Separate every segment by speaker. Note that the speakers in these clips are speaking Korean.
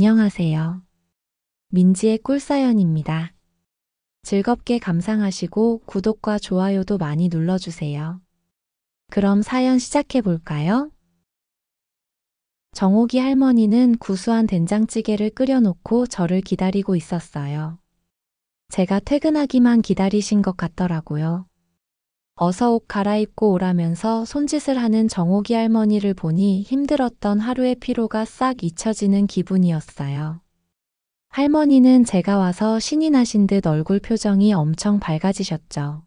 Speaker 1: 안녕하세요. 민지의 꿀사연입니다. 즐겁게 감상하시고 구독과 좋아요도 많이 눌러주세요. 그럼 사연 시작해 볼까요? 정옥이 할머니는 구수한 된장찌개를 끓여놓고 저를 기다리고 있었어요. 제가 퇴근하기만 기다리신 것 같더라고요. 어서 옷 갈아입고 오라면서 손짓을 하는 정옥이 할머니를 보니 힘들었던 하루의 피로가 싹 잊혀지는 기분이었어요. 할머니는 제가 와서 신이 나신 듯 얼굴 표정이 엄청 밝아지셨죠.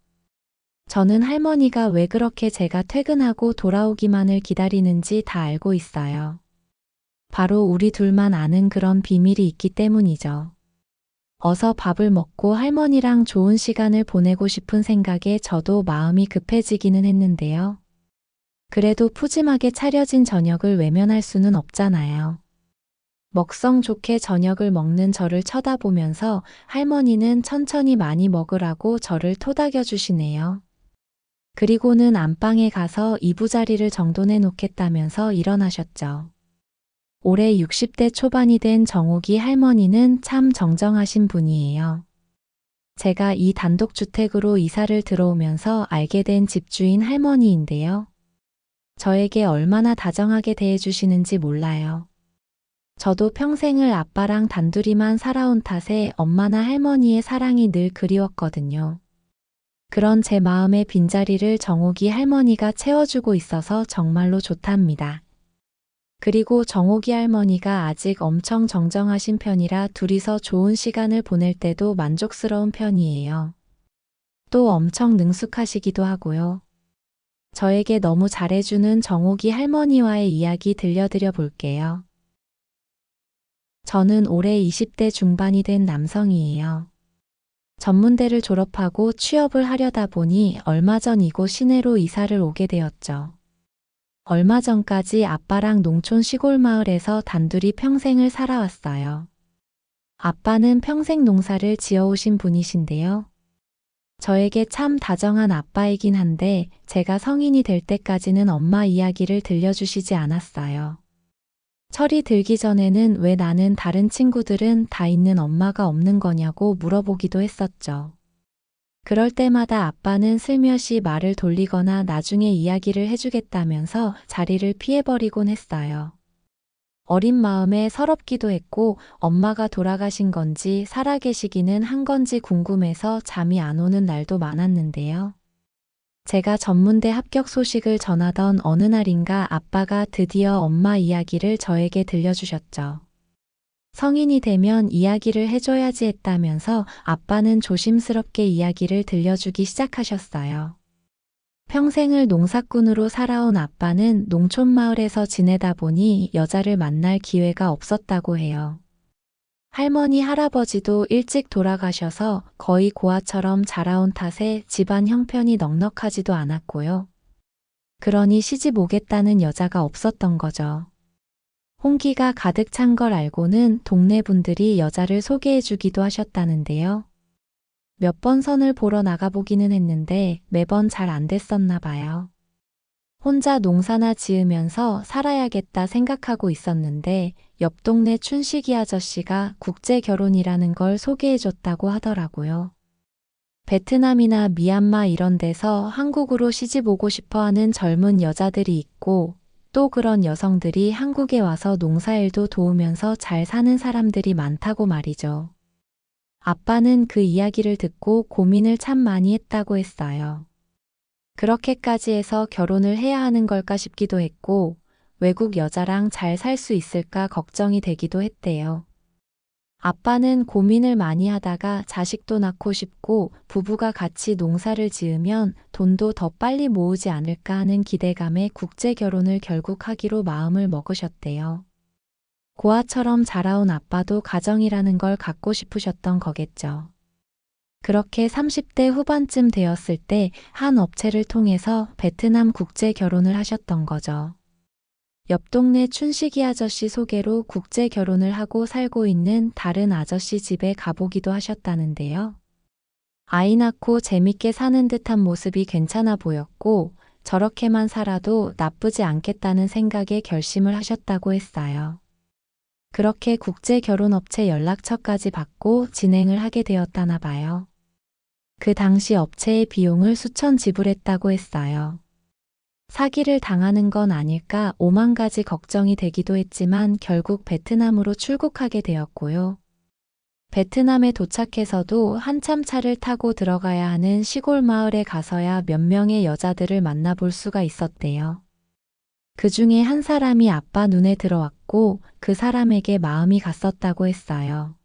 Speaker 1: 저는 할머니가 왜 그렇게 제가 퇴근하고 돌아오기만을 기다리는지 다 알고 있어요. 바로 우리 둘만 아는 그런 비밀이 있기 때문이죠. 어서 밥을 먹고 할머니랑 좋은 시간을 보내고 싶은 생각에 저도 마음이 급해지기는 했는데요. 그래도 푸짐하게 차려진 저녁을 외면할 수는 없잖아요. 먹성 좋게 저녁을 먹는 저를 쳐다보면서 할머니는 천천히 많이 먹으라고 저를 토닥여 주시네요. 그리고는 안방에 가서 이부자리를 정돈해 놓겠다면서 일어나셨죠. 올해 60대 초반이 된 정옥이 할머니는 참 정정하신 분이에요. 제가 이 단독주택으로 이사를 들어오면서 알게 된 집주인 할머니인데요. 저에게 얼마나 다정하게 대해주시는지 몰라요. 저도 평생을 아빠랑 단둘이만 살아온 탓에 엄마나 할머니의 사랑이 늘 그리웠거든요. 그런 제 마음의 빈자리를 정옥이 할머니가 채워주고 있어서 정말로 좋답니다. 그리고 정옥이 할머니가 아직 엄청 정정하신 편이라 둘이서 좋은 시간을 보낼 때도 만족스러운 편이에요. 또 엄청 능숙하시기도 하고요. 저에게 너무 잘해주는 정옥이 할머니와의 이야기 들려드려 볼게요. 저는 올해 20대 중반이 된 남성이에요. 전문대를 졸업하고 취업을 하려다 보니 얼마 전 이곳 시내로 이사를 오게 되었죠. 얼마 전까지 아빠랑 농촌 시골 마을에서 단둘이 평생을 살아왔어요. 아빠는 평생 농사를 지어오신 분이신데요. 저에게 참 다정한 아빠이긴 한데 제가 성인이 될 때까지는 엄마 이야기를 들려주시지 않았어요. 철이 들기 전에는 왜 나는 다른 친구들은 다 있는 엄마가 없는 거냐고 물어보기도 했었죠. 그럴 때마다 아빠는 슬며시 말을 돌리거나 나중에 이야기를 해주겠다면서 자리를 피해버리곤 했어요. 어린 마음에 서럽기도 했고 엄마가 돌아가신 건지 살아계시기는 한 건지 궁금해서 잠이 안 오는 날도 많았는데요. 제가 전문대 합격 소식을 전하던 어느 날인가 아빠가 드디어 엄마 이야기를 저에게 들려주셨죠. 성인이 되면 이야기를 해줘야지 했다면서 아빠는 조심스럽게 이야기를 들려주기 시작하셨어요. 평생을 농사꾼으로 살아온 아빠는 농촌 마을에서 지내다 보니 여자를 만날 기회가 없었다고 해요. 할머니, 할아버지도 일찍 돌아가셔서 거의 고아처럼 자라온 탓에 집안 형편이 넉넉하지도 않았고요. 그러니 시집 오겠다는 여자가 없었던 거죠. 홍기가 가득 찬 걸 알고는 동네 분들이 여자를 소개해 주기도 하셨다는데요. 몇 번 선을 보러 나가보기는 했는데 매번 잘 안 됐었나 봐요. 혼자 농사나 지으면서 살아야겠다 생각하고 있었는데 옆 동네 춘식이 아저씨가 국제 결혼이라는 걸 소개해 줬다고 하더라고요. 베트남이나 미얀마 이런 데서 한국으로 시집 오고 싶어 하는 젊은 여자들이 있고 또 그런 여성들이 한국에 와서 농사일도 도우면서 잘 사는 사람들이 많다고 말이죠. 아빠는 그 이야기를 듣고 고민을 참 많이 했다고 했어요. 그렇게까지 해서 결혼을 해야 하는 걸까 싶기도 했고 외국 여자랑 잘 살 수 있을까 걱정이 되기도 했대요. 아빠는 고민을 많이 하다가 자식도 낳고 싶고 부부가 같이 농사를 지으면 돈도 더 빨리 모으지 않을까 하는 기대감에 국제 결혼을 결국 하기로 마음을 먹으셨대요. 고아처럼 자라온 아빠도 가정이라는 걸 갖고 싶으셨던 거겠죠. 그렇게 30대 후반쯤 되었을 때 한 업체를 통해서 베트남 국제 결혼을 하셨던 거죠. 옆 동네 춘식이 아저씨 소개로 국제 결혼을 하고 살고 있는 다른 아저씨 집에 가보기도 하셨다는데요. 아이 낳고 재밌게 사는 듯한 모습이 괜찮아 보였고 저렇게만 살아도 나쁘지 않겠다는 생각에 결심을 하셨다고 했어요. 그렇게 국제결혼업체 연락처까지 받고 진행을 하게 되었다나 봐요. 그 당시 업체의 비용을 수천 지불했다고 했어요. 사기를 당하는 건 아닐까 5만 가지 걱정이 되기도 했지만 결국 베트남으로 출국하게 되었고요. 베트남에 도착해서도 한참 차를 타고 들어가야 하는 시골 마을에 가서야 몇 명의 여자들을 만나볼 수가 있었대요. 그 중에 한 사람이 아빠 눈에 들어왔고 그 사람에게 마음이 갔었다고 했어요.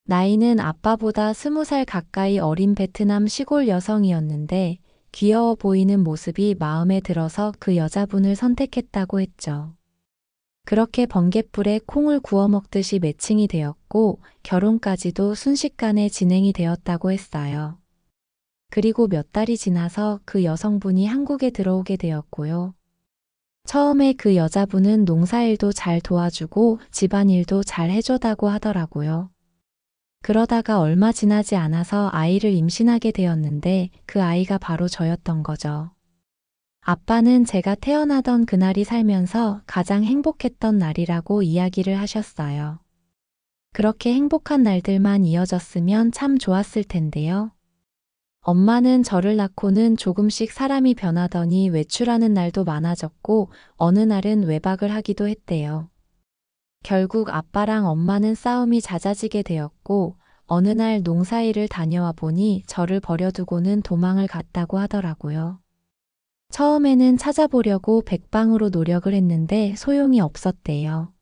Speaker 1: 나이는 아빠보다 20살 가까이 어린 베트남 시골 여성이었는데 귀여워 보이는 모습이 마음에 들어서 그 여자분을 선택했다고 했죠. 그렇게 번갯불에 콩을 구워 먹듯이 매칭이 되었고 결혼까지도 순식간에 진행이 되었다고 했어요. 그리고 몇 달이 지나서 그 여성분이 한국에 들어오게 되었고요. 처음에 그 여자분은 농사일도 잘 도와주고 집안일도 잘 해줘다고 하더라고요. 그러다가 얼마 지나지 않아서 아이를 임신하게 되었는데 그 아이가 바로 저였던 거죠. 아빠는 제가 태어나던 그날이 살면서 가장 행복했던 날이라고 이야기를 하셨어요. 그렇게 행복한 날들만 이어졌으면 참 좋았을 텐데요. 엄마는 저를 낳고는 조금씩 사람이 변하더니 외출하는 날도 많아졌고 어느 날은 외박을 하기도 했대요. 결국 아빠랑 엄마는 싸움이 잦아지게 되었고 어느 날 농사일을 다녀와 보니 저를 버려두고는 도망을 갔다고 하더라고요. 처음에는 찾아보려고 백방으로 노력을 했는데 소용이 없었대요.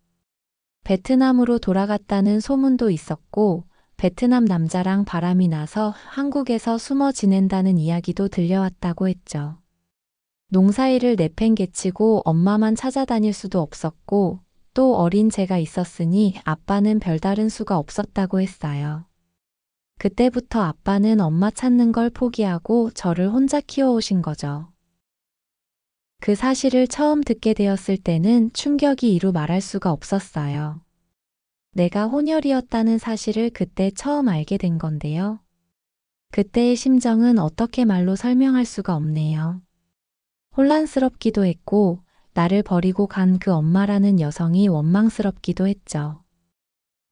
Speaker 1: 베트남으로 돌아갔다는 소문도 있었고 베트남 남자랑 바람이 나서 한국에서 숨어 지낸다는 이야기도 들려왔다고 했죠. 농사일을 내팽개치고 엄마만 찾아다닐 수도 없었고 또 어린 제가 있었으니 아빠는 별다른 수가 없었다고 했어요. 그때부터 아빠는 엄마 찾는 걸 포기하고 저를 혼자 키워오신 거죠. 그 사실을 처음 듣게 되었을 때는 충격이 이루 말할 수가 없었어요. 내가 혼혈이었다는 사실을 그때 처음 알게 된 건데요. 그때의 심정은 어떻게 말로 설명할 수가 없네요. 혼란스럽기도 했고 나를 버리고 간 그 엄마라는 여성이 원망스럽기도 했죠.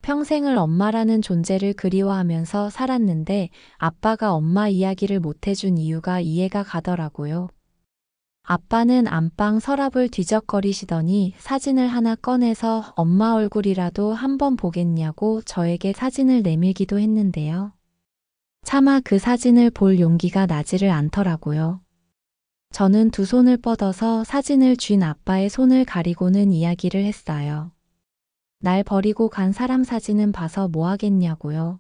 Speaker 1: 평생을 엄마라는 존재를 그리워하면서 살았는데 아빠가 엄마 이야기를 못해준 이유가 이해가 가더라고요. 아빠는 안방 서랍을 뒤적거리시더니 사진을 하나 꺼내서 엄마 얼굴이라도 한번 보겠냐고 저에게 사진을 내밀기도 했는데요. 차마 그 사진을 볼 용기가 나지를 않더라고요. 저는 두 손을 뻗어서 사진을 쥔 아빠의 손을 가리고는 이야기를 했어요. 날 버리고 간 사람 사진은 봐서 뭐 하겠냐고요.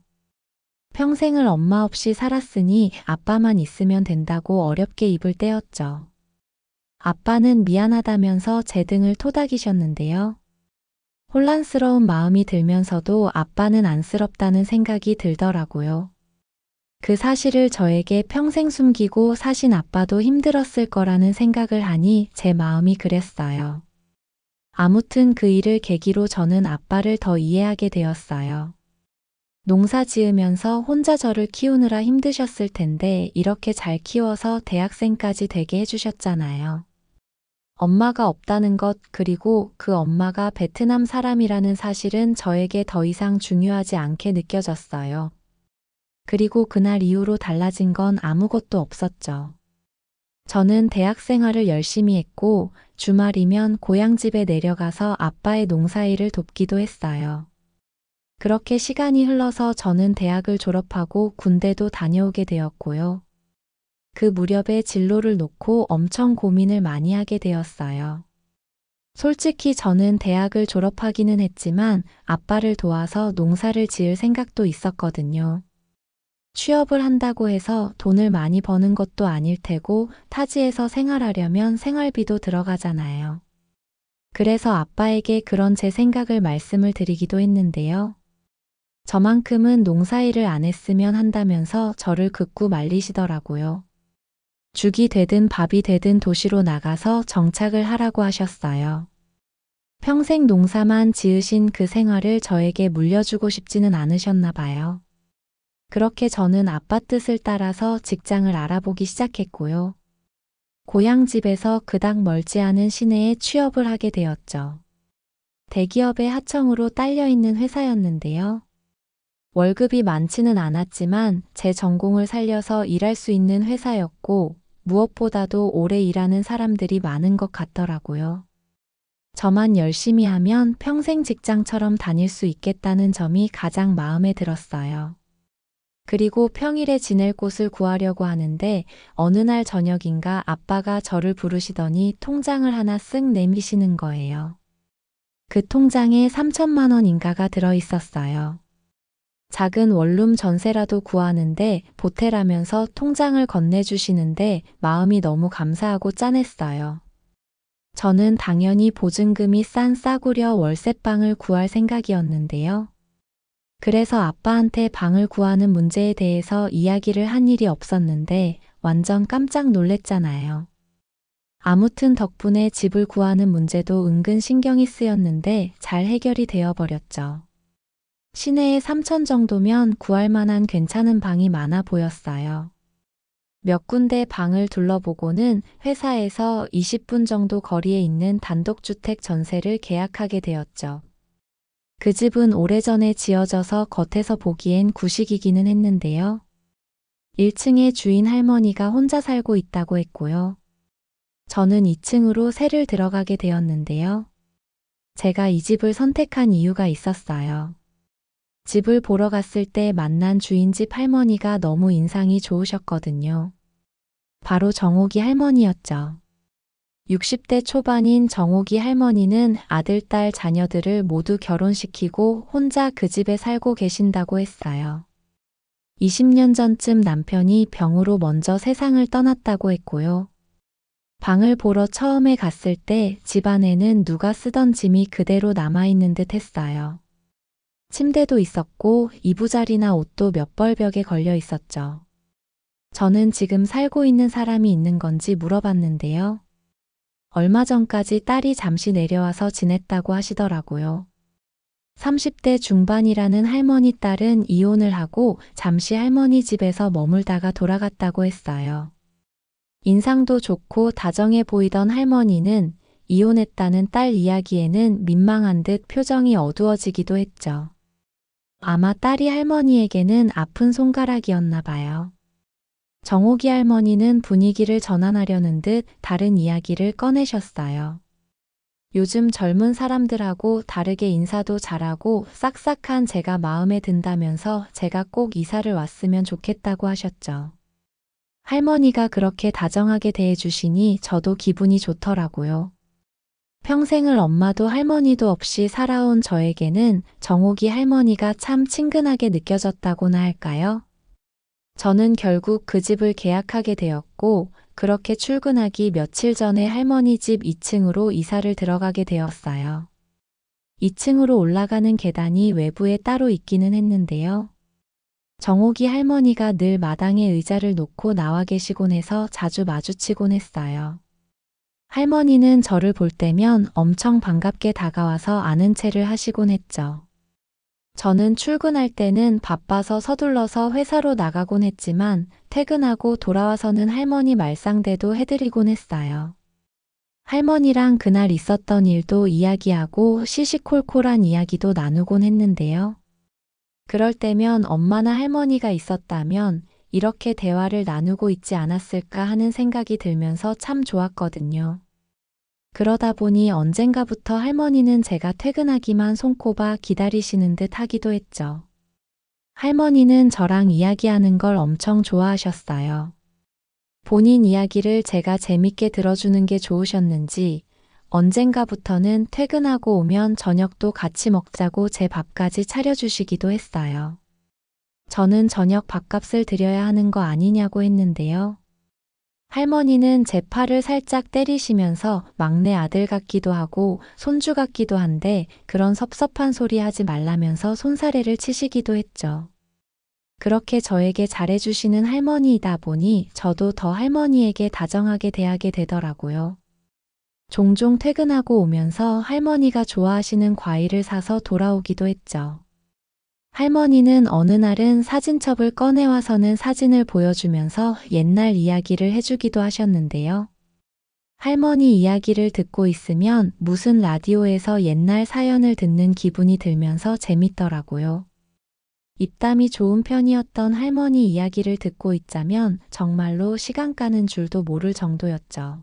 Speaker 1: 평생을 엄마 없이 살았으니 아빠만 있으면 된다고 어렵게 입을 떼었죠. 아빠는 미안하다면서 제 등을 토닥이셨는데요. 혼란스러운 마음이 들면서도 아빠는 안쓰럽다는 생각이 들더라고요. 그 사실을 저에게 평생 숨기고 사신 아빠도 힘들었을 거라는 생각을 하니 제 마음이 그랬어요. 아무튼 그 일을 계기로 저는 아빠를 더 이해하게 되었어요. 농사 지으면서 혼자 저를 키우느라 힘드셨을 텐데 이렇게 잘 키워서 대학생까지 되게 해주셨잖아요. 엄마가 없다는 것 그리고 그 엄마가 베트남 사람이라는 사실은 저에게 더 이상 중요하지 않게 느껴졌어요. 그리고 그날 이후로 달라진 건 아무것도 없었죠. 저는 대학 생활을 열심히 했고 주말이면 고향집에 내려가서 아빠의 농사일을 돕기도 했어요. 그렇게 시간이 흘러서 저는 대학을 졸업하고 군대도 다녀오게 되었고요. 그 무렵에 진로를 놓고 엄청 고민을 많이 하게 되었어요. 솔직히 저는 대학을 졸업하기는 했지만 아빠를 도와서 농사를 지을 생각도 있었거든요. 취업을 한다고 해서 돈을 많이 버는 것도 아닐 테고 타지에서 생활하려면 생활비도 들어가잖아요. 그래서 아빠에게 그런 제 생각을 말씀을 드리기도 했는데요. 저만큼은 농사일을 안 했으면 한다면서 저를 극구 말리시더라고요. 죽이 되든 밥이 되든 도시로 나가서 정착을 하라고 하셨어요. 평생 농사만 지으신 그 생활을 저에게 물려주고 싶지는 않으셨나 봐요. 그렇게 저는 아빠 뜻을 따라서 직장을 알아보기 시작했고요. 고향 집에서 그닥 멀지 않은 시내에 취업을 하게 되었죠. 대기업의 하청으로 딸려있는 회사였는데요. 월급이 많지는 않았지만 제 전공을 살려서 일할 수 있는 회사였고 무엇보다도 오래 일하는 사람들이 많은 것 같더라고요. 저만 열심히 하면 평생 직장처럼 다닐 수 있겠다는 점이 가장 마음에 들었어요. 그리고 평일에 지낼 곳을 구하려고 하는데 어느 날 저녁인가 아빠가 저를 부르시더니 통장을 하나 쓱 내미시는 거예요. 그 통장에 3천만 원인가가 들어 있었어요. 작은 원룸 전세라도 구하는데 보태라면서 통장을 건네주시는데 마음이 너무 감사하고 짠했어요. 저는 당연히 보증금이 싼 싸구려 월세방을 구할 생각이었는데요. 그래서 아빠한테 방을 구하는 문제에 대해서 이야기를 한 일이 없었는데 완전 깜짝 놀랬잖아요. 아무튼 덕분에 집을 구하는 문제도 은근 신경이 쓰였는데 잘 해결이 되어버렸죠. 시내에 3천 정도면 구할 만한 괜찮은 방이 많아 보였어요. 몇 군데 방을 둘러보고는 회사에서 20분 정도 거리에 있는 단독주택 전세를 계약하게 되었죠. 그 집은 오래전에 지어져서 겉에서 보기엔 구식이기는 했는데요. 1층에 주인 할머니가 혼자 살고 있다고 했고요. 저는 2층으로 새를 들어가게 되었는데요. 제가 이 집을 선택한 이유가 있었어요. 집을 보러 갔을 때 만난 주인집 할머니가 너무 인상이 좋으셨거든요. 바로 정옥이 할머니였죠. 60대 초반인 정옥이 할머니는 아들, 딸, 자녀들을 모두 결혼시키고 혼자 그 집에 살고 계신다고 했어요. 20년 전쯤 남편이 병으로 먼저 세상을 떠났다고 했고요. 방을 보러 처음에 갔을 때 집안에는 누가 쓰던 짐이 그대로 남아있는 듯 했어요. 침대도 있었고 이부자리나 옷도 몇 벌 벽에 걸려 있었죠. 저는 지금 살고 있는 사람이 있는 건지 물어봤는데요. 얼마 전까지 딸이 잠시 내려와서 지냈다고 하시더라고요. 30대 중반이라는 할머니 딸은 이혼을 하고 잠시 할머니 집에서 머물다가 돌아갔다고 했어요. 인상도 좋고 다정해 보이던 할머니는 이혼했다는 딸 이야기에는 민망한 듯 표정이 어두워지기도 했죠. 아마 딸이 할머니에게는 아픈 손가락이었나 봐요. 정옥이 할머니는 분위기를 전환하려는 듯 다른 이야기를 꺼내셨어요. 요즘 젊은 사람들하고 다르게 인사도 잘하고 싹싹한 제가 마음에 든다면서 제가 꼭 이사를 왔으면 좋겠다고 하셨죠. 할머니가 그렇게 다정하게 대해주시니 저도 기분이 좋더라고요. 평생을 엄마도 할머니도 없이 살아온 저에게는 정옥이 할머니가 참 친근하게 느껴졌다고나 할까요? 저는 결국 그 집을 계약하게 되었고 그렇게 출근하기 며칠 전에 할머니 집 2층으로 이사를 들어가게 되었어요. 2층으로 올라가는 계단이 외부에 따로 있기는 했는데요. 정옥이 할머니가 늘 마당에 의자를 놓고 나와 계시곤 해서 자주 마주치곤 했어요. 할머니는 저를 볼 때면 엄청 반갑게 다가와서 아는 체를 하시곤 했죠. 저는 출근할 때는 바빠서 서둘러서 회사로 나가곤 했지만 퇴근하고 돌아와서는 할머니 말상대도 해드리곤 했어요. 할머니랑 그날 있었던 일도 이야기하고 시시콜콜한 이야기도 나누곤 했는데요. 그럴 때면 엄마나 할머니가 있었다면 이렇게 대화를 나누고 있지 않았을까 하는 생각이 들면서 참 좋았거든요. 그러다 보니 언젠가부터 할머니는 제가 퇴근하기만 손꼽아 기다리시는 듯 하기도 했죠. 할머니는 저랑 이야기하는 걸 엄청 좋아하셨어요. 본인 이야기를 제가 재밌게 들어주는 게 좋으셨는지 언젠가부터는 퇴근하고 오면 저녁도 같이 먹자고 제 밥까지 차려주시기도 했어요. 저는 저녁 밥값을 드려야 하는 거 아니냐고 했는데요. 할머니는 제 팔을 살짝 때리시면서 막내 아들 같기도 하고 손주 같기도 한데 그런 섭섭한 소리 하지 말라면서 손사래를 치시기도 했죠. 그렇게 저에게 잘해주시는 할머니이다 보니 저도 더 할머니에게 다정하게 대하게 되더라고요. 종종 퇴근하고 오면서 할머니가 좋아하시는 과일을 사서 돌아오기도 했죠. 할머니는 어느 날은 사진첩을 꺼내와서는 사진을 보여주면서 옛날 이야기를 해주기도 하셨는데요. 할머니 이야기를 듣고 있으면 무슨 라디오에서 옛날 사연을 듣는 기분이 들면서 재밌더라고요. 입담이 좋은 편이었던 할머니 이야기를 듣고 있자면 정말로 시간 가는 줄도 모를 정도였죠.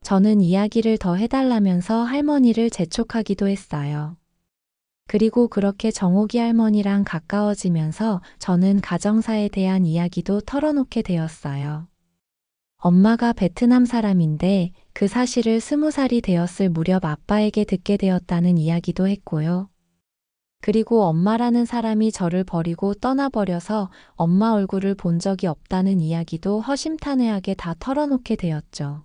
Speaker 1: 저는 이야기를 더 해달라면서 할머니를 재촉하기도 했어요. 그리고 그렇게 정옥이 할머니랑 가까워지면서 저는 가정사에 대한 이야기도 털어놓게 되었어요. 엄마가 베트남 사람인데 그 사실을 20살이 되었을 무렵 아빠에게 듣게 되었다는 이야기도 했고요. 그리고 엄마라는 사람이 저를 버리고 떠나버려서 엄마 얼굴을 본 적이 없다는 이야기도 허심탄회하게 다 털어놓게 되었죠.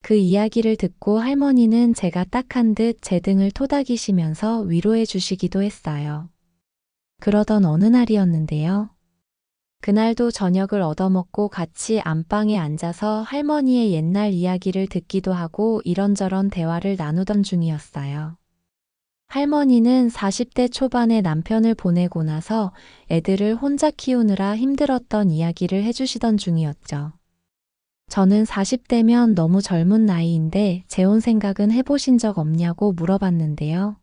Speaker 1: 그 이야기를 듣고 할머니는 제가 딱한 듯 제 등을 토닥이시면서 위로해 주시기도 했어요. 그러던 어느 날이었는데요. 그날도 저녁을 얻어먹고 같이 안방에 앉아서 할머니의 옛날 이야기를 듣기도 하고 이런저런 대화를 나누던 중이었어요. 할머니는 40대 초반에 남편을 보내고 나서 애들을 혼자 키우느라 힘들었던 이야기를 해주시던 중이었죠. 저는 40대면 너무 젊은 나이인데 재혼 생각은 해보신 적 없냐고 물어봤는데요.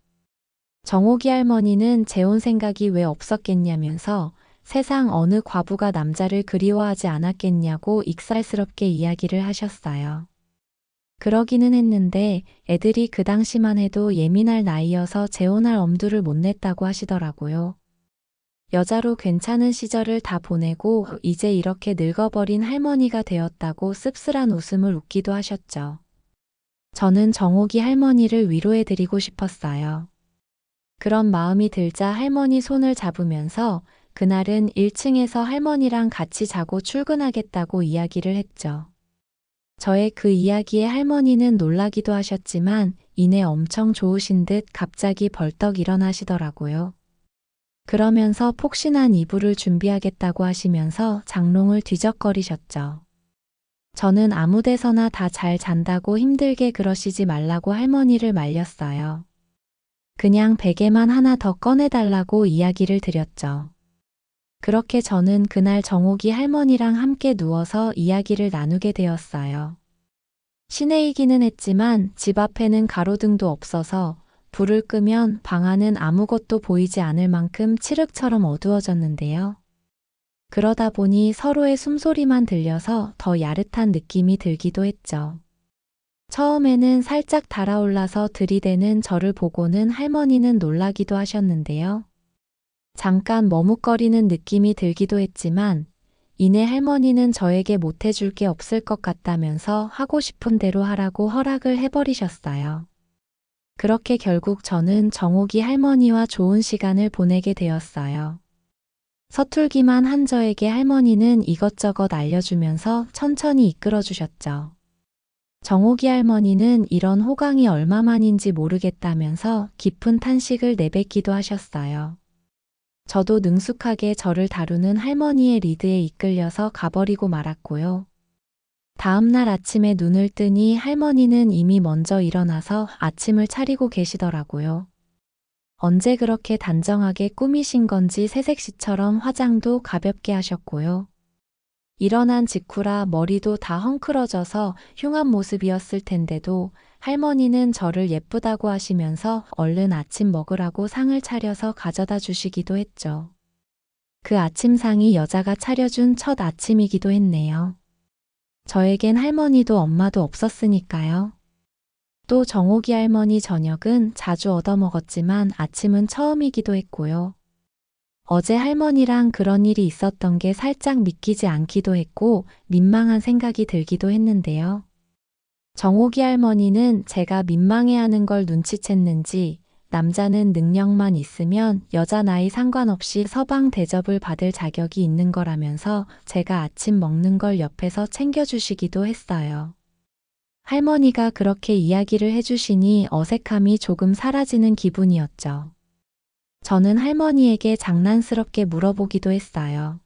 Speaker 1: 정옥이 할머니는 재혼 생각이 왜 없었겠냐면서 세상 어느 과부가 남자를 그리워하지 않았겠냐고 익살스럽게 이야기를 하셨어요. 그러기는 했는데 애들이 그 당시만 해도 예민할 나이여서 재혼할 엄두를 못 냈다고 하시더라고요. 여자로 괜찮은 시절을 다 보내고 이제 이렇게 늙어버린 할머니가 되었다고 씁쓸한 웃음을 웃기도 하셨죠. 저는 정옥이 할머니를 위로해드리고 싶었어요. 그런 마음이 들자 할머니 손을 잡으면서 그날은 1층에서 할머니랑 같이 자고 출근하겠다고 이야기를 했죠. 저의 그 이야기에 할머니는 놀라기도 하셨지만 이내 엄청 좋으신 듯 갑자기 벌떡 일어나시더라고요. 그러면서 폭신한 이불을 준비하겠다고 하시면서 장롱을 뒤적거리셨죠. 저는 아무 데서나 다 잘 잔다고 힘들게 그러시지 말라고 할머니를 말렸어요. 그냥 베개만 하나 더 꺼내달라고 이야기를 드렸죠. 그렇게 저는 그날 정옥이 할머니랑 함께 누워서 이야기를 나누게 되었어요. 시내이기는 했지만 집 앞에는 가로등도 없어서 불을 끄면 방 안은 아무것도 보이지 않을 만큼 칠흑처럼 어두워졌는데요. 그러다 보니 서로의 숨소리만 들려서 더 야릇한 느낌이 들기도 했죠. 처음에는 살짝 달아올라서 들이대는 저를 보고는 할머니는 놀라기도 하셨는데요. 잠깐 머뭇거리는 느낌이 들기도 했지만 이내 할머니는 저에게 못해줄 게 없을 것 같다면서 하고 싶은 대로 하라고 허락을 해버리셨어요. 그렇게 결국 저는 정옥이 할머니와 좋은 시간을 보내게 되었어요. 서툴기만 한 저에게 할머니는 이것저것 알려주면서 천천히 이끌어주셨죠. 정옥이 할머니는 이런 호강이 얼마만인지 모르겠다면서 깊은 탄식을 내뱉기도 하셨어요. 저도 능숙하게 저를 다루는 할머니의 리드에 이끌려서 가버리고 말았고요. 다음 날 아침에 눈을 뜨니 할머니는 이미 먼저 일어나서 아침을 차리고 계시더라고요. 언제 그렇게 단정하게 꾸미신 건지 새색시처럼 화장도 가볍게 하셨고요. 일어난 직후라 머리도 다 헝클어져서 흉한 모습이었을 텐데도 할머니는 저를 예쁘다고 하시면서 얼른 아침 먹으라고 상을 차려서 가져다 주시기도 했죠. 그 아침상이 여자가 차려준 첫 아침이기도 했네요. 저에겐 할머니도 엄마도 없었으니까요. 또 정옥이 할머니 저녁은 자주 얻어먹었지만 아침은 처음이기도 했고요. 어제 할머니랑 그런 일이 있었던 게 살짝 믿기지 않기도 했고 민망한 생각이 들기도 했는데요. 정옥이 할머니는 제가 민망해하는 걸 눈치챘는지 남자는 능력만 있으면 여자 나이 상관없이 서방 대접을 받을 자격이 있는 거라면서 제가 아침 먹는 걸 옆에서 챙겨주시기도 했어요. 할머니가 그렇게 이야기를 해주시니 어색함이 조금 사라지는 기분이었죠. 저는 할머니에게 장난스럽게 물어보기도 했어요.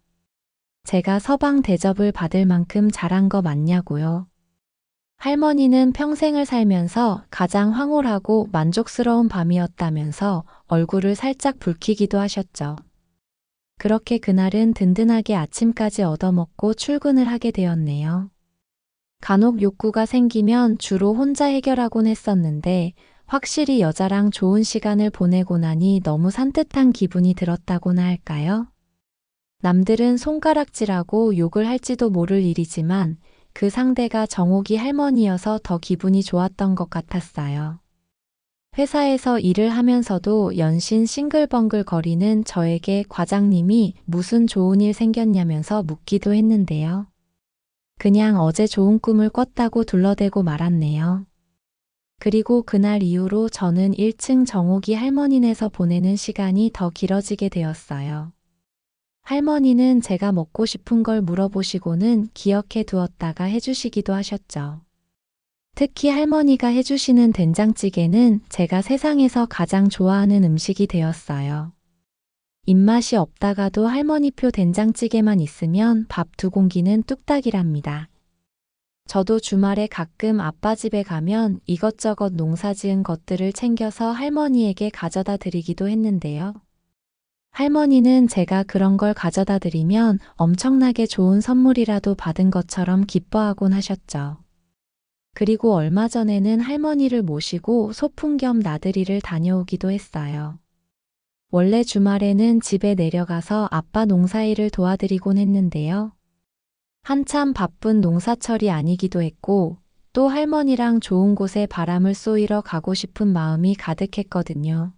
Speaker 1: 제가 서방 대접을 받을 만큼 잘한 거 맞냐고요. 할머니는 평생을 살면서 가장 황홀하고 만족스러운 밤이었다면서 얼굴을 살짝 붉히기도 하셨죠. 그렇게 그날은 든든하게 아침까지 얻어먹고 출근을 하게 되었네요. 간혹 욕구가 생기면 주로 혼자 해결하곤 했었는데 확실히 여자랑 좋은 시간을 보내고 나니 너무 산뜻한 기분이 들었다고나 할까요? 남들은 손가락질하고 욕을 할지도 모를 일이지만 그 상대가 정옥이 할머니여서 더 기분이 좋았던 것 같았어요. 회사에서 일을 하면서도 연신 싱글벙글 거리는 저에게 과장님이 무슨 좋은 일 생겼냐면서 묻기도 했는데요. 그냥 어제 좋은 꿈을 꿨다고 둘러대고 말았네요. 그리고 그날 이후로 저는 1층 정옥이 할머니네서 보내는 시간이 더 길어지게 되었어요. 할머니는 제가 먹고 싶은 걸 물어보시고는 기억해 두었다가 해주시기도 하셨죠. 특히 할머니가 해주시는 된장찌개는 제가 세상에서 가장 좋아하는 음식이 되었어요. 입맛이 없다가도 할머니표 된장찌개만 있으면 밥 2공기는 뚝딱이랍니다. 저도 주말에 가끔 아빠 집에 가면 이것저것 농사지은 것들을 챙겨서 할머니에게 가져다 드리기도 했는데요. 할머니는 제가 그런 걸 가져다 드리면 엄청나게 좋은 선물이라도 받은 것처럼 기뻐하곤 하셨죠. 그리고 얼마 전에는 할머니를 모시고 소풍 겸 나들이를 다녀오기도 했어요. 원래 주말에는 집에 내려가서 아빠 농사일을 도와드리곤 했는데요. 한참 바쁜 농사철이 아니기도 했고 또 할머니랑 좋은 곳에 바람을 쏘이러 가고 싶은 마음이 가득했거든요.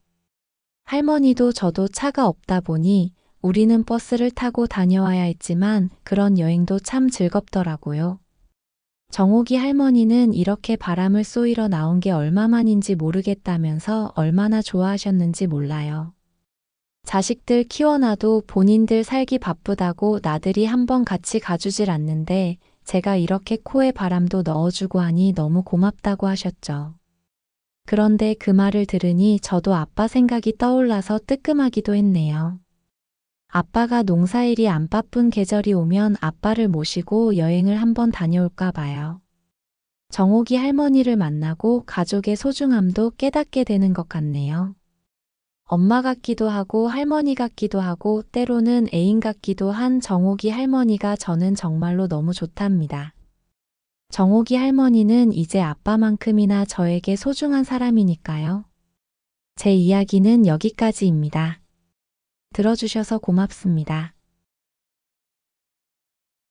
Speaker 1: 할머니도 저도 차가 없다 보니 우리는 버스를 타고 다녀와야 했지만 그런 여행도 참 즐겁더라고요. 정옥이 할머니는 이렇게 바람을 쏘이러 나온 게 얼마만인지 모르겠다면서 얼마나 좋아하셨는지 몰라요. 자식들 키워놔도 본인들 살기 바쁘다고 나들이 한번 같이 가주질 않는데 제가 이렇게 코에 바람도 넣어주고 하니 너무 고맙다고 하셨죠. 그런데 그 말을 들으니 저도 아빠 생각이 떠올라서 뜨끔하기도 했네요. 아빠가 농사일이 안 바쁜 계절이 오면 아빠를 모시고 여행을 한번 다녀올까 봐요. 정옥이 할머니를 만나고 가족의 소중함도 깨닫게 되는 것 같네요. 엄마 같기도 하고 할머니 같기도 하고 때로는 애인 같기도 한 정옥이 할머니가 저는 정말로 너무 좋답니다. 정옥이 할머니는 이제 아빠만큼이나 저에게 소중한 사람이니까요. 제 이야기는 여기까지입니다. 들어주셔서 고맙습니다.